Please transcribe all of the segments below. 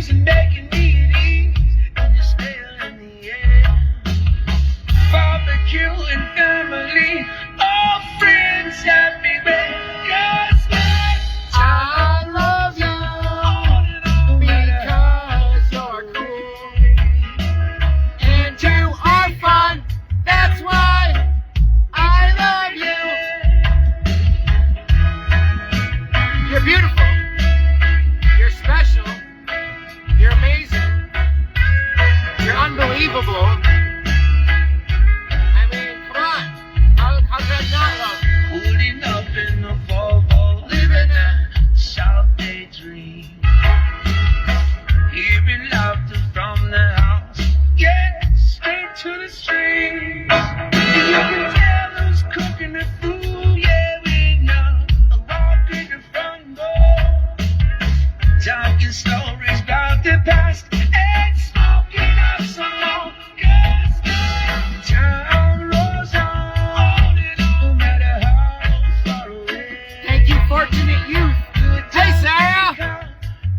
use and making me at ease, and you're still in the air. Barbecue and family, all friends, happy because I love you because you're cool and you are fun. That's why I love you. You're beautiful. You're special. You're amazing. You're unbelievable. I mean, come on. How could I not love you? Pulling up in the Volvo, living a South Day dream. Hearing laughter from the house, yeah, straight to the streets. And you can tell who's cooking the food, yeah, we know. I walk in the front door, talking stories about the past and smoking up some more. 'Cause time rolls on, no matter how far away. Thank you, fortunate youth. Hey, Sarah.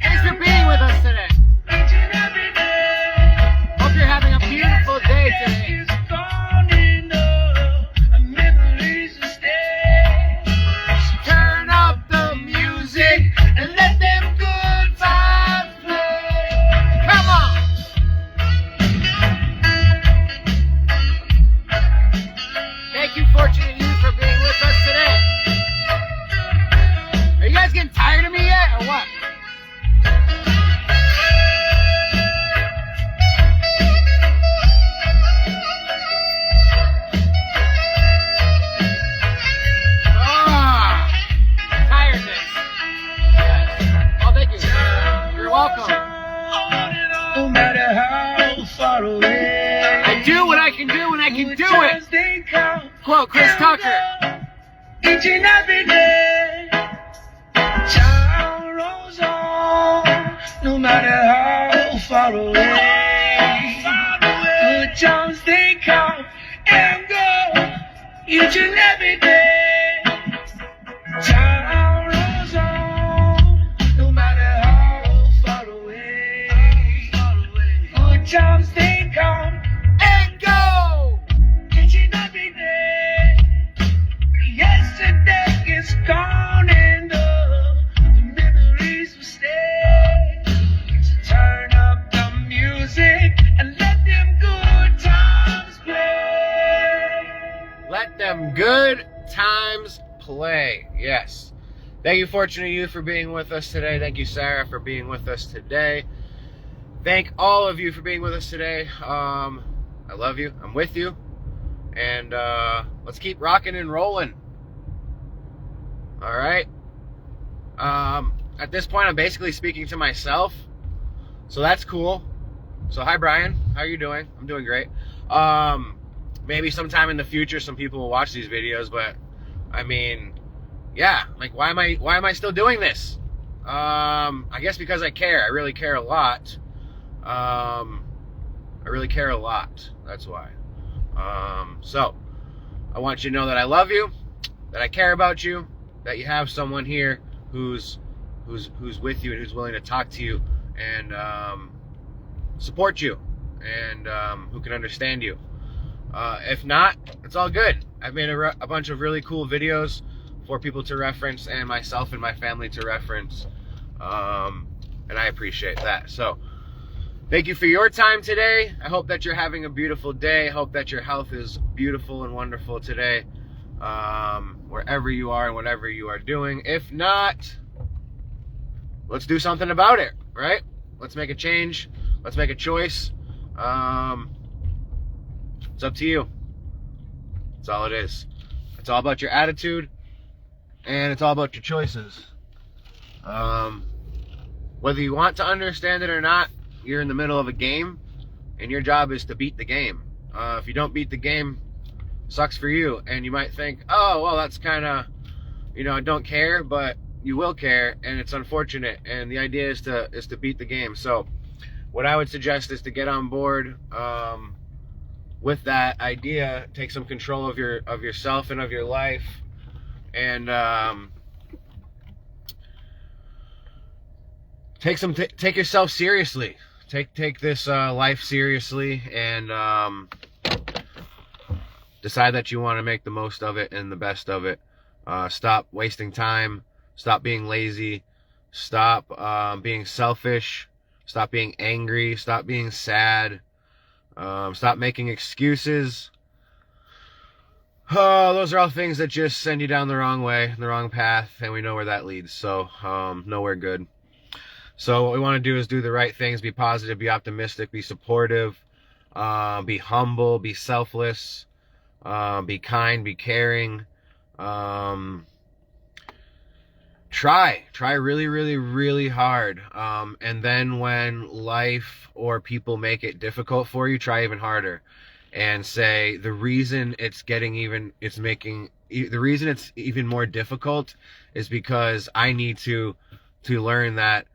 Thanks for being with us today. Each and every day. Hope you're having a beautiful day today. Is gone enough, and memories will stay. Turn up the music and let them good vibes play. Come on. Thank you, fortunate youth, for being with us today. Are you guys getting tired of me yet, or what? Tiredness. Yes. Oh, thank you. You're welcome. No matter how far away. I do what I can do when I can do it. They come Quote Chris Tucker. each and every day. Time rolls on, no matter how far away. Good times they come and go each and every day. Time rolls on, no matter how far away. Good times they come And go. each and every day. Yesterday is gone and the memories will stay. So turn up the music and let them good times play. Let them good times play. Yes. Thank you, fortunate youth, for being with us today. Thank you, Sarah, for being with us today. Thank all of you for being with us today. I love you. I'm with you. And let's keep rocking and rolling. All right. At this point, I'm basically speaking to myself. So that's cool. So hi, Brian. How are you doing? I'm doing great. Maybe sometime in the future, some people will watch these videos, but I mean, yeah, like why am I still doing this? I guess because I care. I really care a lot. I really care a lot. That's why. So I want you to know that I love you, that I care about you, that you have someone here who's with you and who's willing to talk to you and support you and who can understand you. If not, it's all good. I've made a bunch of really cool videos for people to reference and myself and my family to reference, and I appreciate that. So thank you for your time today. I hope that you're having a beautiful day. I hope that your health is beautiful and wonderful today, wherever you are and whatever you are doing. If not, let's do something about it, right? Let's make a change. Let's make a choice. It's up to you. That's all it is. It's all about your attitude, and it's all about your choices. Whether you want to understand it or not, you're in the middle of a game, and your job is to beat the game. If you don't beat the game, sucks for you. And you might think, oh, well, that's kind of, I don't care, but you will care, and it's unfortunate. And the idea is to beat the game. So what I would suggest is to get on board with that idea, take some control of yourself and of your life, and take yourself seriously. Take this life seriously, and decide that you want to make the most of it and the best of it. Stop wasting time. Stop being lazy. Stop being selfish. Stop being angry. Stop being sad. Stop making excuses. Those are all things that just send you down the wrong way, the wrong path, and we know where that leads. So, nowhere good. So what we want to do is do the right things, be positive, be optimistic, be supportive, be humble, be selfless, be kind, be caring. Try really, really, really hard. And then when life or people make it difficult for you, try even harder. And say the reason the reason it's even more difficult is because I need to learn that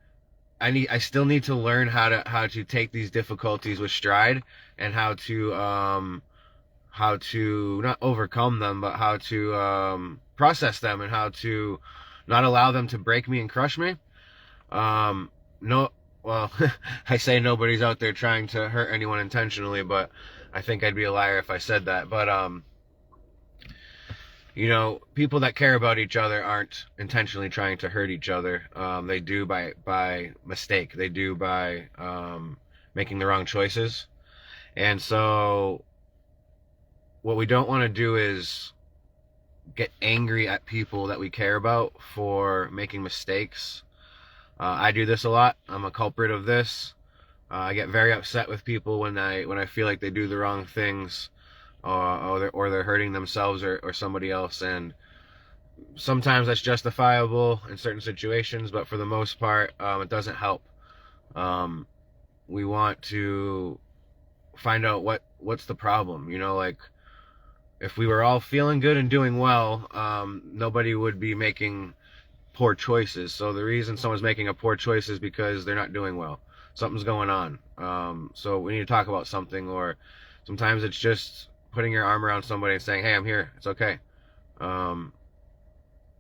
I still need to learn how to take these difficulties with stride, and how to not overcome them, but how to process them, and how to not allow them to break me and crush me. No, well, I say nobody's out there trying to hurt anyone intentionally, but I think I'd be a liar if I said that. But people that care about each other aren't intentionally trying to hurt each other. They do by mistake. They do by making the wrong choices. And so what we don't want to do is get angry at people that we care about for making mistakes. I do this a lot. I'm a culprit of this. I get very upset with people when I feel like they do the wrong things, or they're hurting themselves or somebody else. And sometimes that's justifiable in certain situations, but for the most part, it doesn't help. We want to find out what's the problem. Like, if we were all feeling good and doing well, nobody would be making poor choices. So the reason someone's making a poor choice is because they're not doing well. Something's going on. So we need to talk about something, or sometimes it's just putting your arm around somebody and saying, hey, I'm here. It's okay.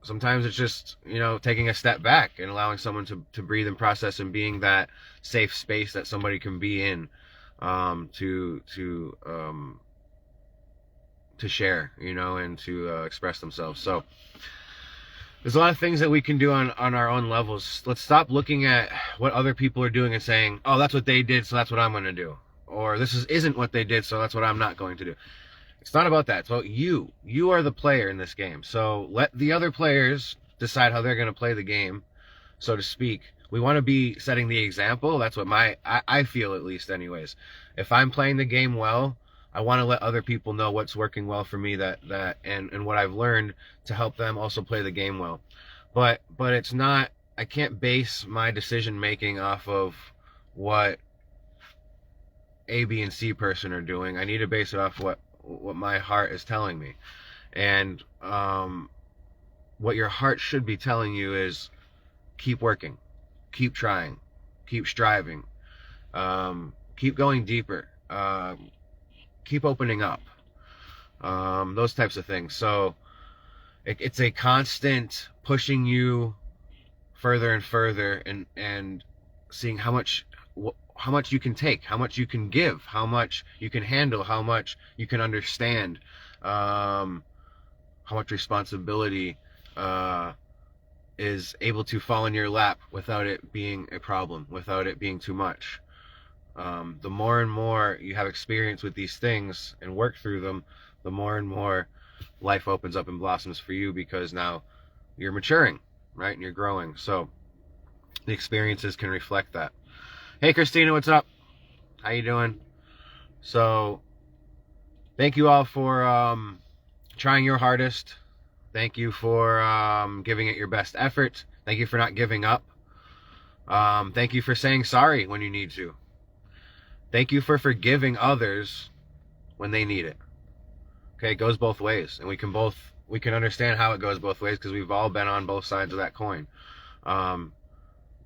Sometimes it's just, taking a step back and allowing someone to breathe and process, and being that safe space that somebody can be in, to share, and to express themselves. So there's a lot of things that we can do on our own levels. Let's stop looking at what other people are doing and saying, oh, that's what they did, so that's what I'm going to do. Or this isn't what they did, so that's what I'm not going to do. It's not about that. It's about you. You are the player in this game. So let the other players decide how they're going to play the game, so to speak. We want to be setting the example. That's what I feel, at least anyways. If I'm playing the game well, I want to let other people know what's working well for me, and what I've learned to help them also play the game well. But it's not, I can't base my decision making off of what A, B, and C person are doing. I need to base it off what my heart is telling me. And what your heart should be telling you is keep working, keep trying, keep striving, keep going deeper, keep opening up, those types of things. So it's a constant pushing you further and further, and seeing how much you can take, how much you can give, how much you can handle, how much you can understand, how much responsibility is able to fall in your lap without it being a problem, without it being too much. The more and more you have experience with these things and work through them, the more and more life opens up and blossoms for you, because now you're maturing, right? And you're growing. So the experiences can reflect that. Hey, Christina, what's up? How you doing? So thank you all for trying your hardest. Thank you for giving it your best effort. Thank you for not giving up. Thank you for saying sorry when you need to. Thank you for forgiving others when they need it. Okay, it goes both ways, and we can understand how it goes both ways, because we've all been on both sides of that coin.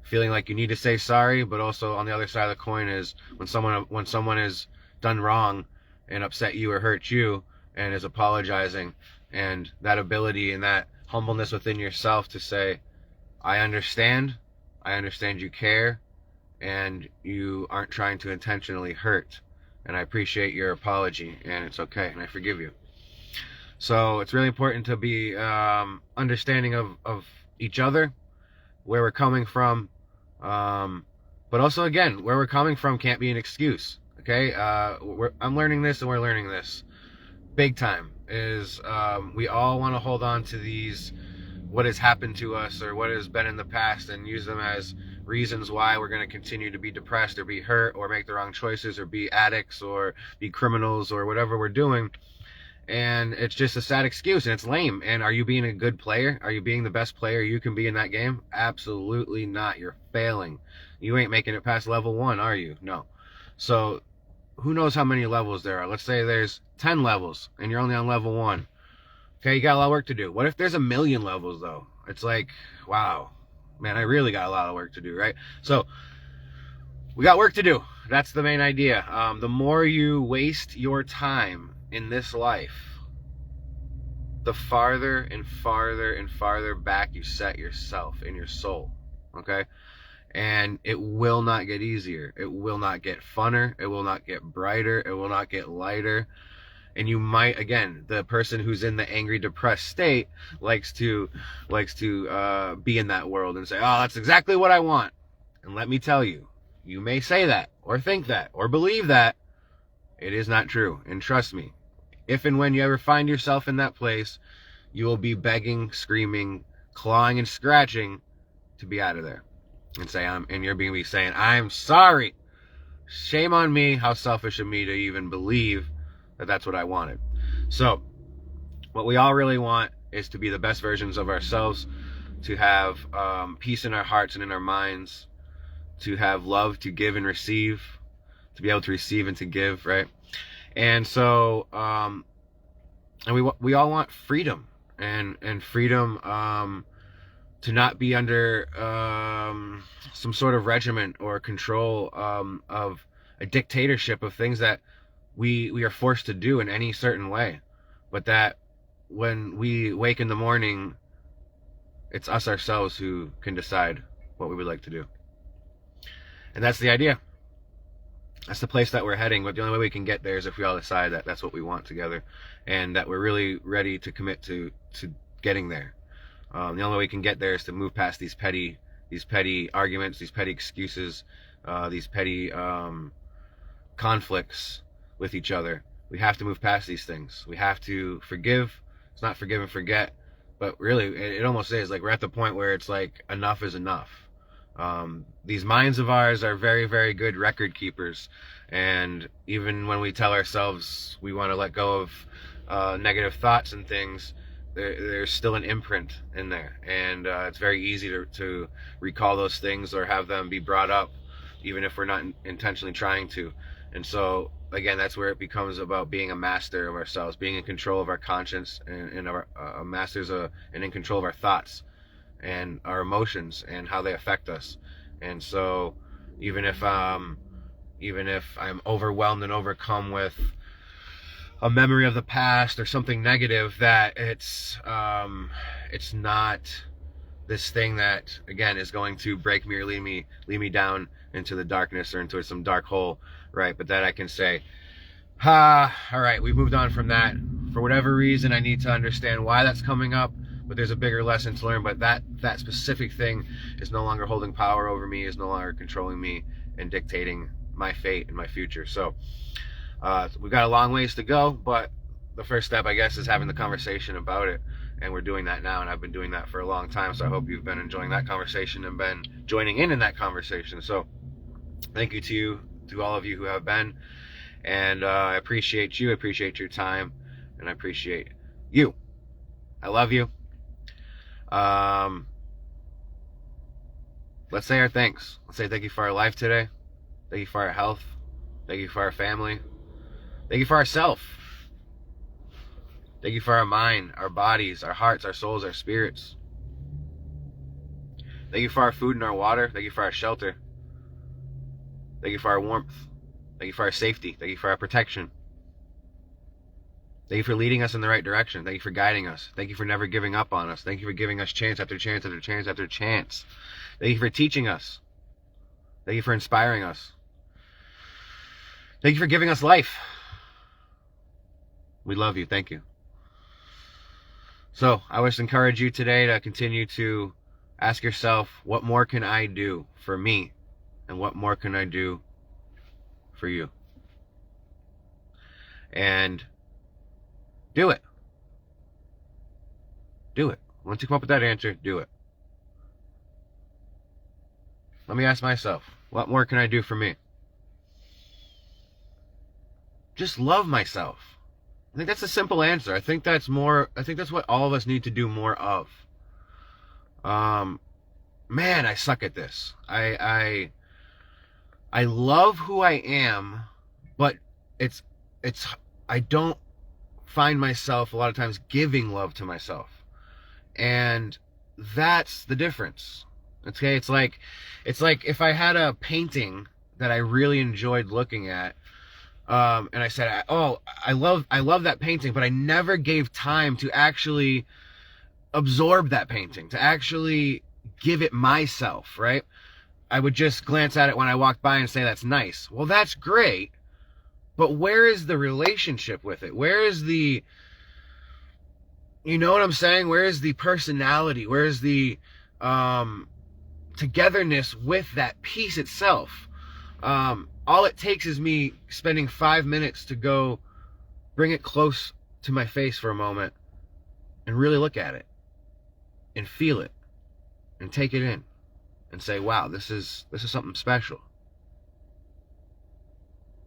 Feeling like you need to say sorry, but also on the other side of the coin is when someone has done wrong and upset you or hurt you and is apologizing, and that ability and that humbleness within yourself to say, I understand, I understand you care, and you aren't trying to intentionally hurt. And I appreciate your apology, and it's okay, and I forgive you. So it's really important to be understanding of each other, where we're coming from. But also, again, where we're coming from can't be an excuse. Okay, I'm learning this, and we're learning this big time. Is we all want to hold on to these, what has happened to us or what has been in the past, and use them as reasons why we're going to continue to be depressed or be hurt or make the wrong choices or be addicts or be criminals or whatever we're doing. And it's just a sad excuse, and it's lame. And are you being a good player? Are you being the best player you can be in that game? Absolutely not. You're failing. You ain't making it past level 1, are you? No. So who knows how many levels there are? Let's say there's 10 levels and you're only on level 1. Okay, you got a lot of work to do. What if there's 1,000,000 levels, though? It's like, wow, man, I really got a lot of work to do, right? So we got work to do. That's the main idea. The more you waste your time in this life, the farther and farther and farther back you set yourself in your soul. Okay? And it will not get easier. It will not get funner. It will not get brighter. It will not get lighter. And you might, again, the person who's in the angry, depressed state likes to be in that world and say, oh, that's exactly what I want. And let me tell you, you may say that or think that or believe that. It is not true. And trust me, if and when you ever find yourself in that place, you will be begging, screaming, clawing, and scratching to be out of there. And you're going to be saying, I'm sorry. Shame on me. How selfish of me to even believe that that's what I wanted. So what we all really want is to be the best versions of ourselves, to have peace in our hearts and in our minds, to have love to give and receive, to be able to receive and to give, right? And so, and we all want freedom, and freedom to not be under some sort of regiment or control of a dictatorship of things that we are forced to do in any certain way, but that when we wake in the morning, it's us ourselves who can decide what we would like to do. And that's the idea. That's the place that we're heading, but the only way we can get there is if we all decide that that's what we want together, and that we're really ready to commit to getting there. The only way we can get there is to move past these petty arguments, these petty excuses, these petty conflicts with each other. We have to move past these things. We have to forgive. It's not forgive and forget, but really it almost is like we're at the point where it's like enough is enough. These minds of ours are very, very good record keepers, and even when we tell ourselves we want to let go of negative thoughts and things, there's still an imprint in there, and it's very easy to recall those things or have them be brought up, even if we're not intentionally trying to. And so again, that's where it becomes about being a master of ourselves, being in control of our conscience, and our masters and in control of our thoughts and our emotions and how they affect us. And so even if I'm overwhelmed and overcome with a memory of the past or something negative, that it's not this thing that, again, is going to break me or lead me down into the darkness or into some dark hole, right? But that I can say, all right, we've moved on from that. For whatever reason, I need to understand why that's coming up, but there's a bigger lesson to learn. But that specific thing is no longer holding power over me, is no longer controlling me and dictating my fate and my future. So we've got a long ways to go, but the first step, I guess, is having the conversation about it. And we're doing that now, and I've been doing that for a long time. So I hope you've been enjoying that conversation and been joining in that conversation. So thank you to all of you who have been. And I appreciate you. I appreciate your time. And I appreciate you. I love you. Let's say our thanks. Let's say thank you for our life today. Thank you for our health. Thank you for our family. Thank you for ourselves. Thank you for our mind, our bodies, our hearts, our souls, our spirits. Thank you for our food and our water. Thank you for our shelter. Thank you for our warmth. Thank you for our safety. Thank you for our protection. Thank you for leading us in the right direction. Thank you for guiding us. Thank you for never giving up on us. Thank you for giving us chance after chance after chance after chance Thank you for teaching us. Thank you for inspiring us. Thank you for giving us life. We love you. Thank you. So I wish to encourage you today to continue to ask yourself, what more can I do for me? And what more can I do for you? And do it. Do it. Once you come up with that answer, do it. Let me ask myself, what more can I do for me? Just love myself. I think that's a simple answer. I think that's what all of us need to do more of. Man, I suck at this. I love who I am, but I don't find myself a lot of times giving love to myself. And that's the difference. Okay, it's like if I had a painting that I really enjoyed looking at, and I said, "Oh, I love that painting," but I never gave time to actually absorb that painting, to actually give it myself, right? I would just glance at it when I walked by and say, "That's nice." Well, that's great, but where is the relationship with it? Where is the, you know what I'm saying? Where is the personality? Where is the togetherness with that piece itself? All it takes is me spending 5 minutes to go bring it close to my face for a moment and really look at it and feel it and take it in and say, wow, this is something special.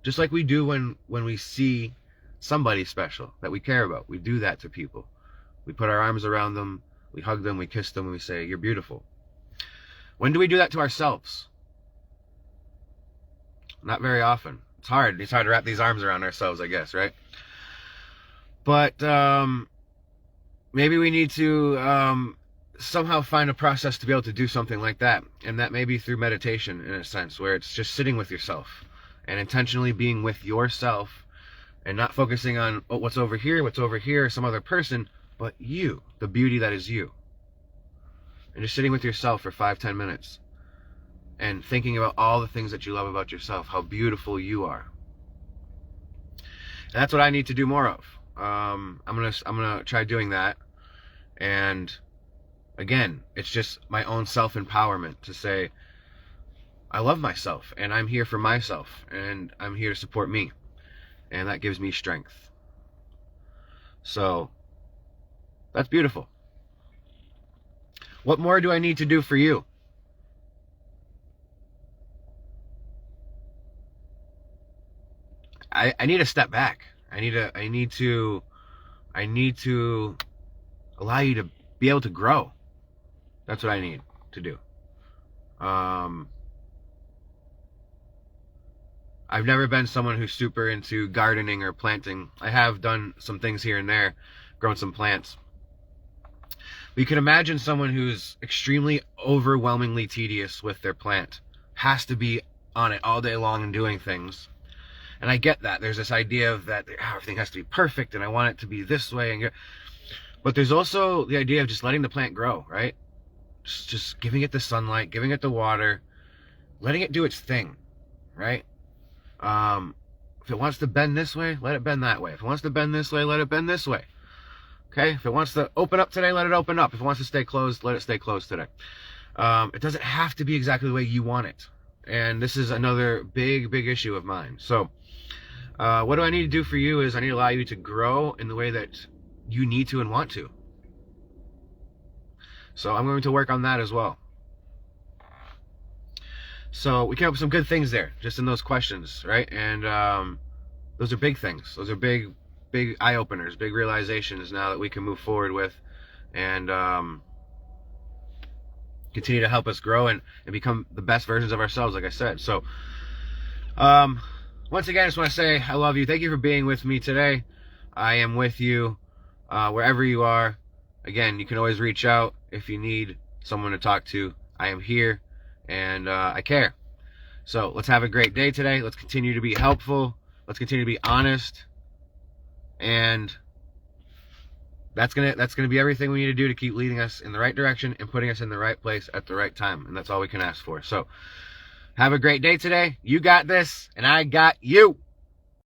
Just like we do when we see somebody special that we care about. We do that to people. We put our arms around them, we hug them, we kiss them, and we say, you're beautiful. When do we do that to ourselves? Not very often. It's hard to wrap these arms around ourselves, I guess, right? But maybe we need to somehow find a process to be able to do something like that. And that may be through meditation, in a sense, where it's just sitting with yourself and intentionally being with yourself and not focusing on what's over here, some other person, but you, the beauty that is you. And just sitting with yourself for 5-10 minutes and thinking about all the things that you love about yourself, how beautiful you are. And that's what I need to do more of. I'm gonna try doing that. And again, it's just my own self-empowerment to say, I love myself and I'm here for myself and I'm here to support me. And that gives me strength. So that's beautiful. What more do I need to do for you? I need to step back. I need to allow you to be able to grow. That's what I need to do. I've never been someone who's super into gardening or planting. I have done some things here and there, grown some plants. But you can imagine someone who's extremely overwhelmingly tedious with their plant, has to be on it all day long and doing things. And I get that. There's this idea of that everything has to be perfect and I want it to be this way. But there's also the idea of just letting the plant grow, right? Just giving it the sunlight, giving it the water, letting it do its thing, right? If it wants to bend this way, let it bend that way. If it wants to bend this way, let it bend this way. Okay? If it wants to open up today, let it open up. If it wants to stay closed, let it stay closed today. It doesn't have to be exactly the way you want it. And this is another big issue of mine. So, what do I need to do for you is I need to allow you to grow in the way that you need to and want to. So I'm going to work on that as well. So we came up with some good things there, just in those questions, right? And those are big things. Those are big eye-openers, big realizations now that we can move forward with and continue to help us grow and become the best versions of ourselves, like I said. So once again, I just want to say I love you. Thank you for being with me today. I am with you wherever you are. Again, you can always reach out if you need someone to talk to. I am here and I care. So let's have a great day today. Let's continue to be helpful. Let's continue to be honest. And that's gonna be everything we need to do to keep leading us in the right direction and putting us in the right place at the right time. And that's all we can ask for. So have a great day today. You got this, and I got you.